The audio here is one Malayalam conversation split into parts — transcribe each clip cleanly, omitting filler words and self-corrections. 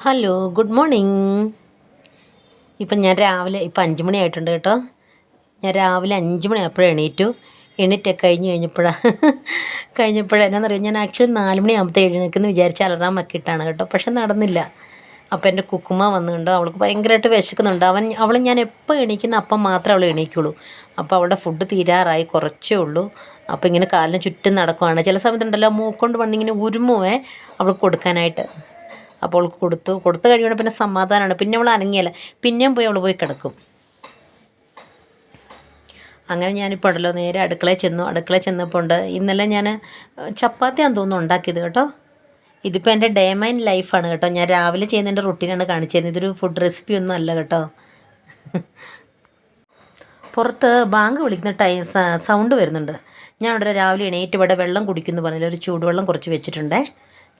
Hello, good morning. ഇപ്പം ഞാൻ രാവിലെ 5 മണിയായിട്ടുണ്ട് കേട്ടോ. ഞാൻ രാവിലെ 5 മണിയായപ്പോഴേ എണീറ്റു. എണീറ്റൊക്കെ എന്നാണെന്നറിയാം, ഞാൻ ആക്ച്വലി 4 മണിയാകുമ്പോഴത്തെ എഴുന്നേൽക്കുന്നു വിചാരിച്ച അലറാമൊക്കെ ഇട്ടാണ് കേട്ടോ. പക്ഷെ നടന്നില്ല. അപ്പോൾ എൻ്റെ കുക്കുമ്മ വന്നുകൊണ്ട് അവൾക്ക് ഭയങ്കരമായിട്ട് വിശക്കുന്നുണ്ട്. അവൾ ഞാൻ എപ്പോൾ എണീക്കുന്ന അപ്പം മാത്രമേ അവൾ എണീക്കുള്ളൂ. അപ്പോൾ അവളുടെ ഫുഡ് തീരാറായി, കുറച്ചേ ഉള്ളൂ. അപ്പോൾ ഇങ്ങനെ കാലിന് ചുറ്റും നടക്കുവാണ്. ചില സമയത്തുണ്ടല്ലോ മൂക്കൊണ്ട് വന്നിങ്ങനെ ഉരുമുവേ അവൾക്ക് കൊടുക്കാനായിട്ട്. അപ്പോൾ അവൾക്ക് കൊടുത്ത് കഴിയുമ്പോൾ പിന്നെ സമാധാനമാണ്. പിന്നെ അവൾ അനങ്ങിയല്ല, പിന്നെയും അവൾ പോയി കിടക്കും. അങ്ങനെ ഞാനിപ്പോൾ ഉണ്ടല്ലോ നേരെ അടുക്കളയിൽ ചെന്നപ്പോൾ ഉണ്ട്, ഇന്നലെ ഞാൻ ചപ്പാത്തിയാണെന്ന് തോന്നുന്നു ഉണ്ടാക്കിയത് കേട്ടോ. ഇതിപ്പോൾ എൻ്റെ ഡേ മൈൻ ലൈഫാണ് കേട്ടോ. ഞാൻ രാവിലെ ചെയ്യുന്നതിൻ്റെ റുട്ടീനാണ് കാണിച്ചു തരുന്നത്. ഇതൊരു ഫുഡ് റെസിപ്പി ഒന്നും അല്ല കേട്ടോ. പുറത്ത് ബാങ്ക് വിളിക്കുന്ന സൗണ്ട് വരുന്നുണ്ട്. ഞാൻ ഇവിടെ രാവിലെ എണീറ്റ് ഇവിടെ വെള്ളം കുടിക്കുന്നു പറഞ്ഞാൽ ഒരു ചൂടുവെള്ളം കുറച്ച് വെച്ചിട്ടുണ്ടേ.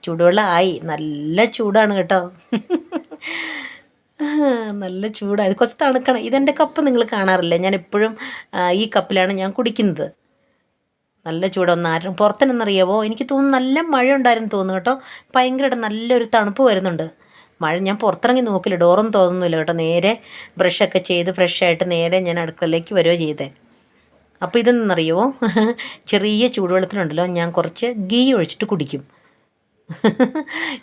ചൂടുവെള്ളം ആയി, നല്ല ചൂടാണ് കേട്ടോ. നല്ല ചൂടാണ്, കുറച്ച് തണുക്കണം. ഇതെൻ്റെ കപ്പ് നിങ്ങൾ കാണാറില്ല, ഞാൻ എപ്പോഴും ഈ കപ്പിലാണ് ഞാൻ കുടിക്കുന്നത്. നല്ല ചൂടൊന്നും ആരും പുറത്തുനിന്നറിയാവോ, എനിക്ക് തോന്നുന്നു നല്ല മഴ ഉണ്ടായിരുന്നു തോന്നുന്നു കേട്ടോ. ഭയങ്കരമായിട്ട് നല്ലൊരു തണുപ്പ് വരുന്നുണ്ട്. മഴ ഞാൻ പുറത്തിറങ്ങി നോക്കില്ല, ഡോറൊന്നും തോന്നുന്നില്ല കേട്ടോ. നേരെ ബ്രഷൊക്കെ ചെയ്ത് ഫ്രഷായിട്ട് നേരെ ഞാൻ അടുക്കളയിലേക്ക് വരികയോ ചെയ്തേ. അപ്പോൾ ഇതെന്നറിയുമോ, ചെറിയ ചൂടുവെള്ളത്തിലുണ്ടല്ലോ ഞാൻ കുറച്ച് ഗീ ഒഴിച്ചിട്ട് കുടിക്കും.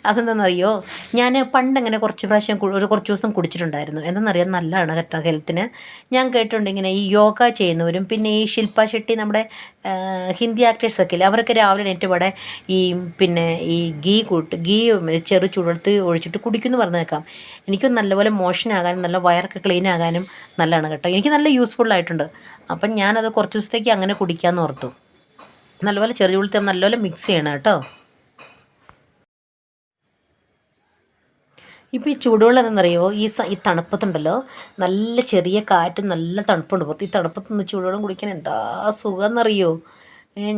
അതെന്താണെന്നറിയോ, ഞാൻ പണ്ടങ്ങനെ കുറച്ച് പ്രാവശ്യം കുറച്ച് ദിവസം കുടിച്ചിട്ടുണ്ടായിരുന്നു. എന്താണെന്നറിയാം, നല്ലതാണ് കേട്ടോ ഹെൽത്തിന്. ഞാൻ കേട്ടിട്ടുണ്ട് ഇങ്ങനെ ഈ യോഗ ചെയ്യുന്നവരും പിന്നെ ഈ ശില്പ ഷെട്ടി നമ്മുടെ ഹിന്ദി ആക്ടേഴ്സൊക്കെ ഇല്ലേ, അവരൊക്കെ രാവിലെ എണീറ്റ് ഇവിടെ ഈ പിന്നെ ഈ ഗീ ചെറു ചൂടുവെള്ളത്ത് ഒഴിച്ചിട്ട് കുടിക്കുമെന്ന് പറഞ്ഞേക്കാം. എനിക്കും നല്ലപോലെ മോഷനാകാനും നല്ല വയറൊക്കെ ക്ലീൻ ആകാനും നല്ലതാണ് കേട്ടോ. എനിക്ക് നല്ല യൂസ്ഫുള്ളായിട്ടുണ്ട്. അപ്പം ഞാനത് കുറച്ച് ദിവസത്തേക്ക് അങ്ങനെ കുടിക്കാമെന്ന് ഓർത്തു. നല്ലപോലെ ചെറു ചൂടുവെള്ളത്തിൽ നല്ലപോലെ മിക്സ് ചെയ്യണം കേട്ടോ. ഇപ്പോൾ ഈ ചൂടുവെള്ളം എന്താണെന്നറിയോ, ഈ തണുപ്പത്തുണ്ടല്ലോ നല്ല ചെറിയ കാറ്റും നല്ല തണുപ്പുണ്ട് പുറത്ത്. ഈ തണുപ്പത്ത് നിന്ന് ചൂടുവെള്ളം കുടിക്കാൻ എന്താ സുഖം എന്നറിയോ.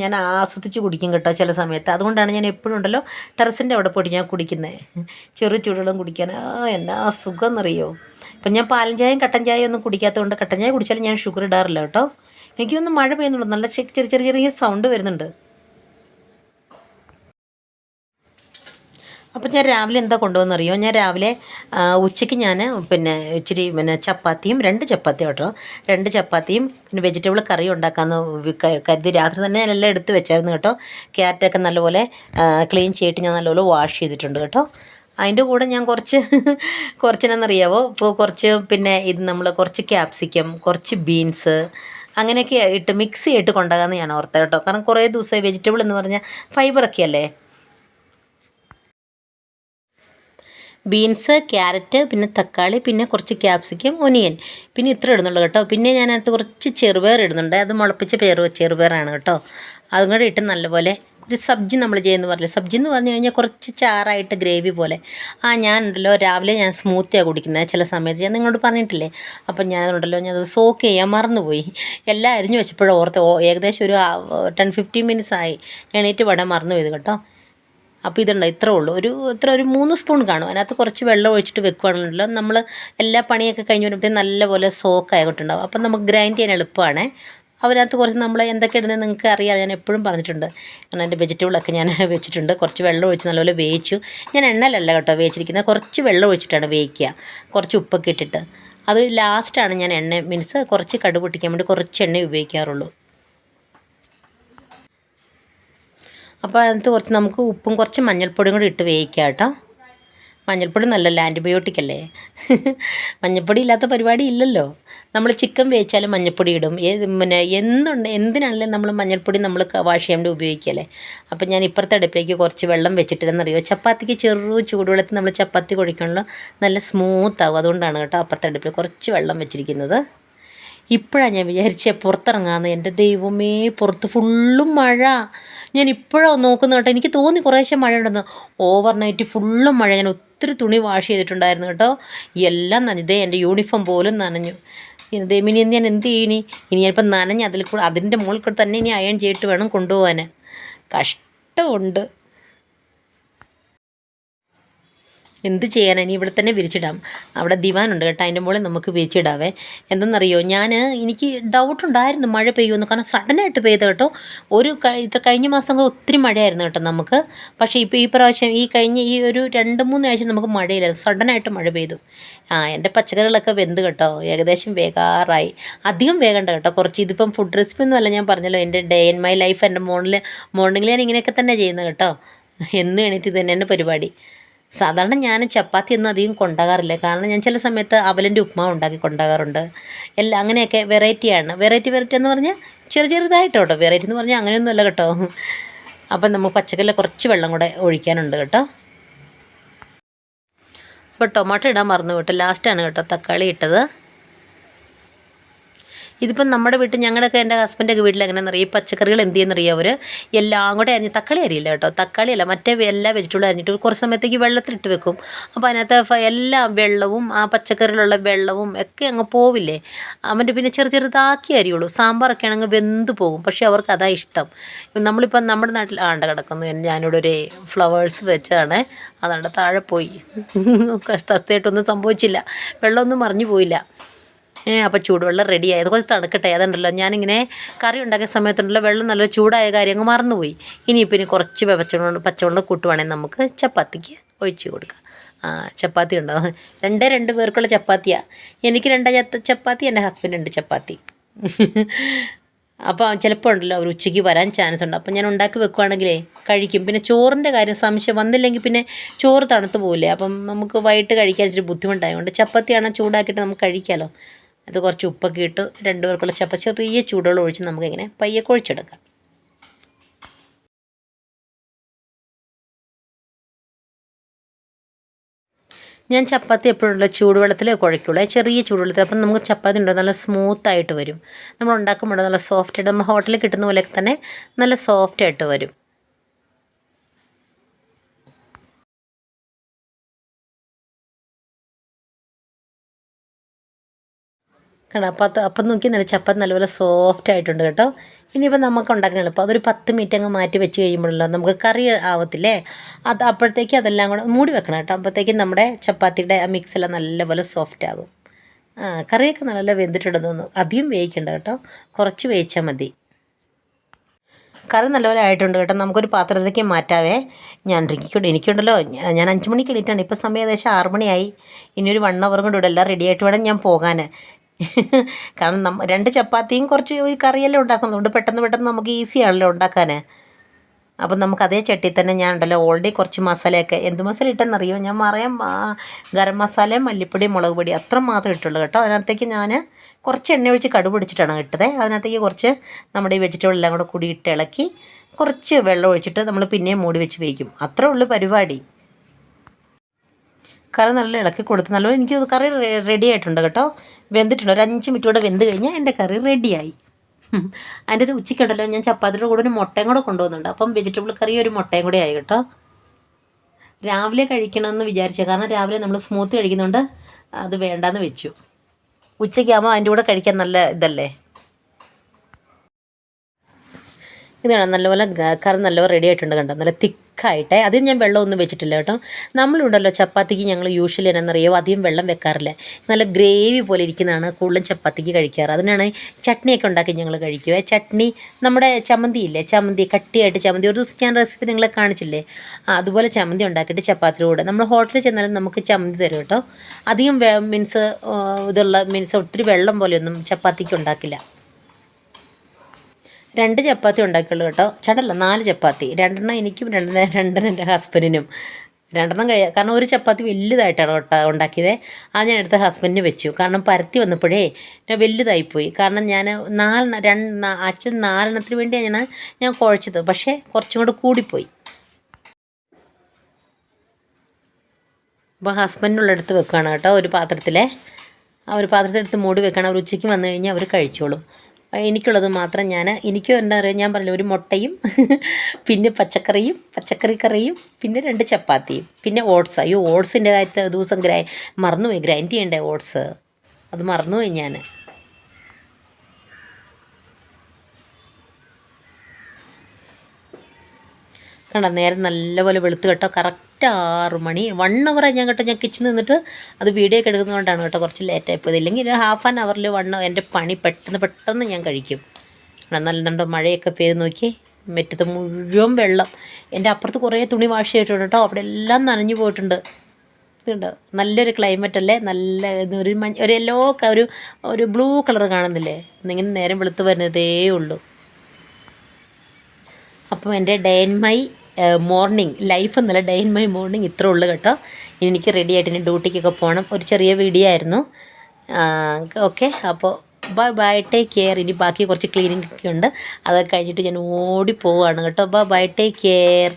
ഞാൻ ആസ്വദിച്ച് കുടിക്കും കേട്ടോ ചില സമയത്ത്. അതുകൊണ്ടാണ് ഞാൻ എപ്പോഴും ഉണ്ടല്ലോ ടെറസിൻ്റെ അവിടെ പോയിട്ട് ഞാൻ കുടിക്കുന്നത്. ചൂടുവെള്ളം കുടിക്കാൻ എന്നാ സുഖം എന്നറിയോ. ഇപ്പം ഞാൻ പാലും ചായയും കട്ടൻ ചായയും ഒന്നും കുടിക്കാത്തതുകൊണ്ട്, കട്ടൻ ചായ കുടിച്ചാലും ഞാൻ ഷുഗർ ഇടാറില്ല കേട്ടോ. എനിക്കൊന്ന് മഴ പെയ്യുന്നുള്ളൂ, നല്ല ചെറിയ ചെറിയ ചെറിയ സൗണ്ട് വരുന്നുണ്ട്. അപ്പം ഞാൻ രാവിലെ എന്താ കൊണ്ടുവന്നറിയോ, ഞാൻ രാവിലെ ഉച്ചയ്ക്ക് ഞാൻ ഇച്ചിരി ചപ്പാത്തിയും 2 ചപ്പാത്തി കേട്ടോ, 2 ചപ്പാത്തിയും പിന്നെ വെജിറ്റബിൾ കറി ഉണ്ടാക്കാമെന്ന് കരുതി രാത്രി തന്നെ ഞാൻ എല്ലാം എടുത്ത് വെച്ചായിരുന്നു കേട്ടോ. ക്യാരറ്റൊക്കെ നല്ലപോലെ ക്ലീൻ ചെയ്തിട്ട് ഞാൻ നല്ലപോലെ വാഷ് ചെയ്തിട്ടുണ്ട് കേട്ടോ. അതിൻ്റെ കൂടെ ഞാൻ കുറച്ചെന്നറിയാവോ, ഇപ്പോൾ കുറച്ച് ഇത് നമ്മൾ കുറച്ച് ക്യാപ്സിക്കം, കുറച്ച് ബീൻസ് അങ്ങനെയൊക്കെ ഇട്ട് മിക്സ് ചെയ്തിട്ട് കൊണ്ടുപോകാമെന്ന് ഞാൻ ഓർത്തത് കേട്ടോ. കാരണം കുറേ ദിവസമായി വെജിറ്റബിൾ എന്ന് പറഞ്ഞാൽ ഫൈബറൊക്കെ അല്ലേ. ബീൻസ്, ക്യാരറ്റ്, പിന്നെ തക്കാളി, പിന്നെ കുറച്ച് ക്യാപ്സിക്കം, ഒനിയൻ, പിന്നെ ഇത്ര ഇടുന്നുള്ളൂ കേട്ടോ. പിന്നെ ഞാനകത്ത് കുറച്ച് ചെറുപയർ ഇടുന്നുണ്ട്. അത് മുളപ്പിച്ച ചെറുപയറാണ് കേട്ടോ. അതും കൂടെ ഇട്ട് നല്ലപോലെ ഒരു സബ്ജി നമ്മൾ ചെയ്യുന്ന പറഞ്ഞില്ലേ, സബ്ജി എന്ന് പറഞ്ഞു കഴിഞ്ഞാൽ കുറച്ച് ചാറായിട്ട് ഗ്രേവി പോലെ. ഞാനുണ്ടല്ലോ രാവിലെ ഞാൻ സ്മൂത്തിയാണ് കുടിക്കുന്നത് ചില സമയത്ത്, ഞാൻ നിങ്ങളോട് പറഞ്ഞിട്ടില്ലേ. അപ്പം ഞാനതുണ്ടല്ലോ ഞാനത് സോക്ക് ചെയ്യാൻ മറന്നുപോയി. എല്ലാം അരിഞ്ഞു വെച്ചപ്പോഴും ഓർത്ത് ഏകദേശം ഒരു 10-15 മിനിറ്റ്സ് ആയി എണീറ്റ് വടം മറന്നുപോയത് കേട്ടോ. അപ്പോൾ ഇത്രേ ഉള്ളൂ, ഒരു 3 സ്പൂൺ കാണും. അതിനകത്ത് കുറച്ച് വെള്ളം ഒഴിച്ചിട്ട് വെക്കുകയാണെന്നുണ്ടല്ലോ നമ്മൾ എല്ലാ പണിയൊക്കെ കഴിഞ്ഞ് വരുമ്പോഴത്തേക്കും നല്ലപോലെ സോക്കായിട്ടുണ്ടാവും. അപ്പം നമുക്ക് ഗ്രൈൻഡ് ചെയ്യാൻ എളുപ്പമാണ്. അതിനകത്ത് കുറച്ച് നമ്മൾ എന്തൊക്കെ ഇടുന്നത് നിങ്ങൾക്ക് അറിയാം, ഞാൻ എപ്പോഴും പറഞ്ഞിട്ടുണ്ട്. കാരണം എൻ്റെ വെജിറ്റബിളൊക്കെ ഞാൻ വെച്ചിട്ടുണ്ട്. കുറച്ച് വെള്ളം ഒഴിച്ച് നല്ലപോലെ വേവിച്ചു. ഞാൻ എണ്ണയിലല്ല കേട്ടോ വേവിച്ചിരിക്കുന്നത്, കുറച്ച് വെള്ളം ഒഴിച്ചിട്ടാണ് വേവിക്കുക, കുറച്ച് ഉപ്പൊക്കെ ഇട്ടിട്ട്. അത് ലാസ്റ്റാണ് ഞാൻ കുറച്ച് കടുക് പൊട്ടിക്കാൻ വേണ്ടി കുറച്ച് എണ്ണ ഉപയോഗിക്കാറുള്ളൂ. അപ്പോൾ അതിനകത്ത് കുറച്ച് നമുക്ക് ഉപ്പും കുറച്ച് മഞ്ഞൾപ്പൊടിയും കൂടി ഇട്ട് വേവിക്കാം കേട്ടോ. മഞ്ഞൾപ്പൊടി നല്ലല്ലോ, ആൻറ്റിബയോട്ടിക് അല്ലേ. മഞ്ഞൾപ്പൊടി ഇല്ലാത്ത പരിപാടി ഇല്ലല്ലോ. നമ്മൾ ചിക്കൻ വേവിച്ചാലും മഞ്ഞൾപ്പൊടി ഇടും. എന്തിനാണെങ്കിലും നമ്മൾ മഞ്ഞൾപ്പൊടി നമ്മൾ വാഷ് ചെയ്യാൻ വേണ്ടി ഉപയോഗിക്കല്ലേ. അപ്പം ഞാൻ ഇപ്പുറത്തെ അടുപ്പിലേക്ക് കുറച്ച് വെള്ളം വെച്ചിട്ടില്ലെന്നറിയോ, ചപ്പാത്തിക്ക് ചൂടുവെള്ളത്തിൽ നമ്മൾ ചപ്പാത്തി കുഴക്കണല്ലോ നല്ല സ്മൂത്ത് ആകും. അതുകൊണ്ടാണ് കേട്ടോ അപ്പുറത്തെ അടുപ്പിൽ കുറച്ച് വെള്ളം വെച്ചിരിക്കുന്നത്. ഇപ്പോഴാണ് ഞാൻ വിചാരിച്ചത് പുറത്തിറങ്ങാമെന്ന്. എൻ്റെ ദൈവമേ, പുറത്ത് ഫുള്ളും മഴ. ഞാൻ ഇപ്പോഴാണ് നോക്കുന്നത് കേട്ടോ. എനിക്ക് തോന്നി കുറേശ്ശെ മഴ ഉണ്ടെന്ന്. ഓവർനൈറ്റ് ഫുള്ളും മഴ. ഞാൻ ഒത്തിരി തുണി വാഷ് ചെയ്തിട്ടുണ്ടായിരുന്നു കേട്ടോ. എല്ലാം നനഞ്ഞു. എൻ്റെ യൂണിഫോം പോലും നനഞ്ഞു. ഇനി ഞാൻ എന്ത് ചെയ്യും? ഇനി ഞാനിപ്പോൾ നനഞ്ഞ് അതിൻ്റെ മുകളിൽ കൂടെ തന്നെ ഇനി അയൺ ചെയ്തിട്ട് വേണം കൊണ്ടുപോകാൻ. കഷ്ടമുണ്ട്. എന്ത് ചെയ്യാനാ, ഇനി ഇവിടെ തന്നെ വിരിച്ചിടാം. അവിടെ ദിവാനുണ്ട് കേട്ടോ, അതിൻ്റെ മുകളിൽ നമുക്ക് വിരിച്ചിടാവേ. എന്തെന്നറിയോ, എനിക്ക് ഡൗട്ടുണ്ടായിരുന്നു മഴ പെയ്യുമെന്ന്. കാരണം സഡനായിട്ട് പെയ്ത് കേട്ടോ. കഴിഞ്ഞ മാസം ഒത്തിരി മഴയായിരുന്നു കേട്ടോ നമുക്ക്. പക്ഷേ ഇപ്പോൾ ഈ പ്രാവശ്യം ഈ ഒരു 2-3 ആഴ്ച നമുക്ക് മഴയില്ലായിരുന്നു, സഡനായിട്ട് മഴ പെയ്തു. എൻ്റെ പച്ചക്കറികളൊക്കെ വെന്ത് കേട്ടോ, ഏകദേശം വേകാറായി. അധികം വേകണ്ട കേട്ടോ, കുറച്ച്. ഇതിപ്പം ഫുഡ് റെസിപ്പി ഒന്നും അല്ല, ഞാൻ പറഞ്ഞല്ലോ എൻ്റെ ഡേ ഇൻ മൈ ലൈഫ്. എൻ്റെ മോർണിംഗിൽ ഞാൻ ഇങ്ങനെയൊക്കെ തന്നെ ചെയ്യുന്നത് കേട്ടോ. എന്നും എണീറ്റ് ഇത് തന്നെയാണ് പരിപാടി. സാധാരണ ഞാൻ ചപ്പാത്തി ഒന്നും അധികം കൊണ്ടാകാറില്ല, കാരണം ഞാൻ ചില സമയത്ത് അവലിൻ്റെ ഉപ്മാവ് ഉണ്ടാക്കി കൊണ്ടാകാറുണ്ട്. എല്ലാം അങ്ങനെയൊക്കെ വെറൈറ്റിയാണ്. വെറൈറ്റി എന്ന് പറഞ്ഞാൽ ചെറുതായിട്ട് കേട്ടോ. വെറൈറ്റി എന്ന് പറഞ്ഞാൽ അങ്ങനെയൊന്നും അല്ല കേട്ടോ. അപ്പം നമ്മൾ പച്ചക്കറിയിൽ കുറച്ച് വെള്ളം കൂടെ ഒഴിക്കാനുണ്ട് കേട്ടോ. അപ്പോൾ ടൊമാറ്റോ ഇടാൻ മറന്നു കേട്ടോ, ലാസ്റ്റാണ് കേട്ടോ തക്കാളി ഇട്ടത്. ഇതിപ്പം നമ്മുടെ വീട്ടിൽ ഞങ്ങളുടെയൊക്കെ എൻ്റെ ഹസ്ബൻഡൊക്കെ വീട്ടിൽ എങ്ങനെയാണെന്ന് അറിയാം, ഈ പച്ചക്കറികൾ എന്ത് ചെയ്യുന്നറിയാം, അവർ എല്ലാം കൂടെ അരിഞ്ഞ്, തക്കാളി അരിയില്ല കേട്ടോ, തക്കാളിയല്ല മറ്റേ എല്ലാ വെജിറ്റബിളും അരിഞ്ഞിട്ട് കുറച്ച് സമയത്തേക്ക് വെള്ളത്തിലിട്ട് വെക്കും. അപ്പോൾ അതിനകത്ത് എല്ലാ വെള്ളവും ആ പച്ചക്കറിയിലുള്ള വെള്ളവും ഒക്കെ അങ്ങ് പോവില്ലേ. അവൻ്റെ പിന്നെ ചെറുതാക്കി അരിയുള്ളൂ. സാമ്പാറൊക്കെ ആണെങ്കിൽ വെന്ത് പോകും, പക്ഷേ അവർക്ക് അതാ ഇഷ്ടം. നമ്മളിപ്പം നമ്മുടെ നാട്ടിൽ കിടക്കുന്നു, ഞാനിവിടെ ഒരു ഫ്ലവേഴ്സ് വെച്ചാണ്, അതാണ്ട് താഴെ പോയി. തസ്തയായിട്ടൊന്നും സംഭവിച്ചില്ല, വെള്ളമൊന്നും മറിഞ്ഞു പോയില്ല. അപ്പോൾ ചൂടുവെള്ളം റെഡി ആയത്, കുറച്ച് തണുക്കട്ടെ. അതുണ്ടല്ലോ, ഞാനിങ്ങനെ കറി ഉണ്ടാക്കിയ സമയത്തുണ്ടല്ലോ വെള്ളം നല്ല ചൂടായ കാര്യം അങ്ങ് മറന്നുപോയി. ഇനി കുറച്ച് പച്ചവെള്ളം കൂട്ടുവാണെങ്കിൽ നമുക്ക് ചപ്പാത്തിക്ക് ഒഴിച്ച് കൊടുക്കാം. ചപ്പാത്തി ഉണ്ടാവും. 2 പേർക്കുള്ള ചപ്പാത്തിയാണ്. എനിക്ക് 2 ചപ്പാത്തി, എൻ്റെ ഹസ്ബൻഡ് 2 ചപ്പാത്തി. അപ്പോൾ ചിലപ്പോൾ ഉണ്ടല്ലോ അവർ ഉച്ചയ്ക്ക് വരാൻ ചാൻസ് ഉണ്ട്. അപ്പോൾ ഞാൻ ഉണ്ടാക്കി വെക്കുവാണെങ്കിലേ കഴിക്കും. പിന്നെ ചോറിൻ്റെ കാര്യം സംശയം വന്നില്ലെങ്കിൽ പിന്നെ ചോറ് തണുത്ത് പോകില്ലേ, അപ്പം നമുക്ക് വൈകിട്ട് കഴിക്കാൻ ഇച്ചിരി ബുദ്ധിമുട്ടായതുകൊണ്ട് ചപ്പാത്തിയാണെങ്കിൽ ചൂടാക്കിയിട്ട് നമുക്ക് കഴിക്കാമല്ലോ. അത് കുറച്ച് ഉപ്പൊക്കെ ഇട്ട് 2 പേർക്കുള്ള ചെറിയ ചൂടുവെള്ളം ഒഴിച്ച് നമുക്കിങ്ങനെ പയ്യെ കുഴച്ചെടുക്കാം. ഞാൻ ചപ്പാത്തി എപ്പോഴുള്ള ചൂടുവെള്ളത്തിൽ കുഴയ്ക്കുള്ളൂ, ചെറിയ ചൂടുവെള്ളത്തിൽ. അപ്പം നമുക്ക് ചപ്പാത്തി ഉണ്ടോ നല്ല സ്മൂത്തായിട്ട് വരും. നമ്മൾ ഉണ്ടാക്കുമ്പോൾ നല്ല സോഫ്റ്റായിട്ട്, നമ്മൾ ഹോട്ടലിൽ കിട്ടുന്ന പോലെ തന്നെ നല്ല സോഫ്റ്റായിട്ട് വരും. കാരണം അപ്പം നോക്കി നല്ല ചപ്പാത്തി നല്ലപോലെ സോഫ്റ്റ് ആയിട്ടുണ്ട് കേട്ടോ. ഇനിയിപ്പോൾ നമുക്ക് ഉണ്ടാക്കാൻ എളുപ്പം, അതൊരു 10 മിനിറ്റ് അങ്ങ് മാറ്റി വെച്ച് കഴിയുമ്പോഴല്ലോ നമുക്ക് കറി ആവത്തില്ലേ. അപ്പോഴത്തേക്ക് അതെല്ലാം കൂടെ മൂടി വെക്കണം കേട്ടോ. അപ്പോഴത്തേക്കും നമ്മുടെ ചപ്പാത്തിയുടെ ആ മിക്സെല്ലാം നല്ലപോലെ സോഫ്റ്റ് ആകും. കറിയൊക്കെ നല്ല വെന്തിട്ടുണ്ടെന്ന് തോന്നുന്നു. അധികം വേവിക്കണ്ട കേട്ടോ, കുറച്ച് വേവിച്ചാൽ മതി. കറി നല്ലപോലെ ആയിട്ടുണ്ട് കേട്ടോ. നമുക്കൊരു പാത്രത്തിലേക്ക് മാറ്റാവേ. എനിക്കുണ്ടല്ലോ, ഞാൻ 5 മണിക്ക് എണീറ്റാണ്, ഇപ്പോൾ സമയം ഏകദേശം 6 മണിയായി. ഇനിയൊരു 1 അവർ കൊണ്ട് ഇവിടെ എല്ലാം റെഡി ആയിട്ട് വേണം ഞാൻ പോകാൻ. കാരണം 2 ചപ്പാത്തിയും കുറച്ച് ഒരു കറിയെല്ലാം ഉണ്ടാക്കുന്നുണ്ട്, പെട്ടെന്ന് നമുക്ക് ഈസിയാണല്ലോ ഉണ്ടാക്കാൻ. അപ്പം നമുക്ക് അതേ ചട്ടി തന്നെ ഞാൻ ഉണ്ടല്ലോ ഓൾറെഡി കുറച്ച് മസാലയൊക്കെ, എന്ത് മസാല ഇട്ടെന്നറിയോ, ഞാൻ ഗരം മസാലയും മല്ലിപ്പൊടി മുളക് പൊടി അത്ര മാത്രമേ ഇട്ടുള്ളൂ കേട്ടോ. അതിനകത്തേക്ക് ഞാൻ കുറച്ച് എണ്ണ ഒഴിച്ച് കടുക് പിടിച്ചിട്ടാണ് ഇട്ടത്. അതിനകത്തേക്ക് കുറച്ച് നമ്മുടെ ഈ വെജിറ്റബിൾ എല്ലാം കൂടെ കൂടി ഇട്ട് ഇളക്കി കുറച്ച് വെള്ളം ഒഴിച്ചിട്ട് നമ്മൾ പിന്നെയും മൂടി വെച്ച് വേവിക്കും. അത്രേ ഉള്ളൂ പരിപാടി. കറി നല്ല ഇളക്കി കൊടുത്ത് നല്ലപോലെ എനിക്ക് കറി റെഡി ആയിട്ടുണ്ട് കേട്ടോ, വെന്തിട്ടുണ്ട്. ഒരു 5 മിനിറ്റ് കൂടെ വെന്ത് കഴിഞ്ഞാൽ എൻ്റെ കറി റെഡിയായി. അതിൻ്റെ ഒരു ഉച്ചയ്ക്കുണ്ടല്ലോ ഞാൻ ചപ്പാത്തിയുടെ കൂടെ ഒരു മുട്ടയും കൂടെ കൊണ്ടുപോകുന്നുണ്ട്. അപ്പം വെജിറ്റബിൾ കറി ഒരു മുട്ടയും കൂടെ ആയി കേട്ടോ. രാവിലെ കഴിക്കണമെന്ന് വിചാരിച്ചത്, കാരണം രാവിലെ നമ്മൾ സ്മൂത്ത് കഴിക്കുന്നുണ്ട്, അത് വേണ്ടാന്ന് വെച്ചു. ഉച്ചയ്ക്കാകുമ്പോൾ അതിൻ്റെ കൂടെ കഴിക്കാൻ നല്ല ഇതല്ലേ. ഇതാണ് നല്ലപോലെ കറി നല്ലപോലെ റെഡി ആയിട്ടുണ്ട് കണ്ടോ, നല്ല തിക്കായിട്ടേ. അതിന് ഞാൻ വെള്ളമൊന്നും വെച്ചിട്ടില്ല കേട്ടോ. നമ്മളുണ്ടല്ലോ ചപ്പാത്തിക്ക് ഞങ്ങൾ യൂഷ്വലി എന്നറിയോ അധികം വെള്ളം വെക്കാറില്ല, നല്ല ഗ്രേവി പോലെ ഇരിക്കുന്നതാണ് കൂടുതലും ചപ്പാത്തിക്ക് കഴിക്കാറ്. അതിനാണ് ചട്നിയൊക്കെ ഉണ്ടാക്കി ഞങ്ങൾ കഴിക്കുക. ചട്നി നമ്മുടെ ചമ്മന്തി ഇല്ലേ, ചമ്മന്തി കട്ടിയായിട്ട് ചമ്മന്തി, ഒരു ദിവസം ഞാൻ റെസിപ്പി നിങ്ങളെ കാണിച്ചില്ലേ, അതുപോലെ ചമ്മന്തി ഉണ്ടാക്കിയിട്ട് ചപ്പാത്തിയുടെ കൂടെ നമ്മൾ ഹോട്ടലിൽ ചെന്നാലും നമുക്ക് ചമ്മന്തി തരും കേട്ടോ. അധികം മീൻസ് ഒത്തിരി വെള്ളം പോലെയൊന്നും ചപ്പാത്തിക്ക് ഉണ്ടാക്കില്ല. 2 ചപ്പാത്തി ഉണ്ടാക്കിയുള്ളൂ കേട്ടോ, ചേട്ടല്ല 4 ചപ്പാത്തി, 2 എനിക്കും 2 എൻ്റെ ഹസ്ബൻഡിനും. 2 കാരണം ഒരു ചപ്പാത്തി വലുതായിട്ടാണ് ഉണ്ടാക്കിയത്. അത് ഞാൻ എടുത്ത് ഹസ്ബൻഡിന് വെച്ചു, കാരണം പരത്തി വന്നപ്പോഴേ വലുതായിപ്പോയി. കാരണം ഞാൻ ആക്ച്വലി 4 വേണ്ടിയാണ് ഞാൻ കുഴച്ചത്, പക്ഷേ കുറച്ചും കൂടെ കൂടിപ്പോയി. അപ്പോൾ ഹസ്ബൻഡിനുള്ളടുത്ത് വെക്കുകയാണ് കേട്ടോ, ഒരു പാത്രത്തിലെ പാത്രത്തിലെടുത്ത് മൂടി വെക്കണം. അവർ ഉച്ചയ്ക്ക് വന്നു കഴിഞ്ഞാൽ അവർ കഴിച്ചോളും. എനിക്കുള്ളത് മാത്രം എനിക്കും എന്താ പറയുക, ഞാൻ പറഞ്ഞില്ല, ഒരു മുട്ടയും പിന്നെ പച്ചക്കറി കറിയും പിന്നെ 2 ചപ്പാത്തിയും പിന്നെ ഓട്സ്. ഓട്സിൻ്റെ കാര്യത്തിൽ ദിവസം മറന്നുപോയി, ഗ്രൈൻഡ് ചെയ്യണ്ടേ ഓട്സ്, അത് മറന്നുപോയി ഞാൻ. കണ്ടോ നേരം നല്ലപോലെ വെളുത്ത് കേട്ടോ, കറക്റ്റ് കറക്റ്റ് 6 മണി 1 ഹവറായി ഞാൻ കേട്ടോ. ഞാൻ കിച്ചണിൽ നിന്നിട്ട് അത് വീഡിയോ ഒക്കെ എടുക്കുന്നതുകൊണ്ടാണ് കേട്ടോ കുറച്ച് ലേറ്റായി പോയത്. ഇല്ലെങ്കിൽ 1/2 അവറിൽ എൻ്റെ പണി പെട്ടെന്ന് ഞാൻ കഴിക്കും. നല്ലുണ്ടോ മഴയൊക്കെ പെയ്ത് നോക്കി, മുറ്റത്ത് മുഴുവൻ വെള്ളം. എൻ്റെ അപ്പുറത്ത് കുറേ തുണി വാഷ് ചെയ്തിട്ടുണ്ട് കേട്ടോ, അവിടെ എല്ലാം നനഞ്ഞു പോയിട്ടുണ്ട്. ഇതുണ്ട്, നല്ലൊരു ക്ലൈമറ്റ് അല്ലേ, നല്ല ഒരു യെല്ലോ ഒരു ബ്ലൂ കളർ കാണുന്നില്ലേ, ഇങ്ങനെ നേരം വെളുത്ത് വരുന്നതേ ഉള്ളൂ. അപ്പം എൻ്റെ day in my morning life എന്നല്ല, ഡേ ഇൻ മൈ മോർണിംഗ് ഇത്രേ ഉള്ളൂ കേട്ടോ. ഇനി എനിക്ക് റെഡി ആയിട്ട് ഇനി ഡ്യൂട്ടിക്കൊക്കെ പോകണം. ഒരു ചെറിയ വീഡിയോ ആയിരുന്നു. ഓക്കെ, അപ്പോൾ ബൈ ടേക്ക് കെയർ. ഇനി ബാക്കി കുറച്ച് ക്ലീനിങ് ഒക്കെ ഉണ്ട്, അതൊക്കെ കഴിഞ്ഞിട്ട് ഞാൻ ഓടി പോവുകയാണ് കേട്ടോ. Bye take care.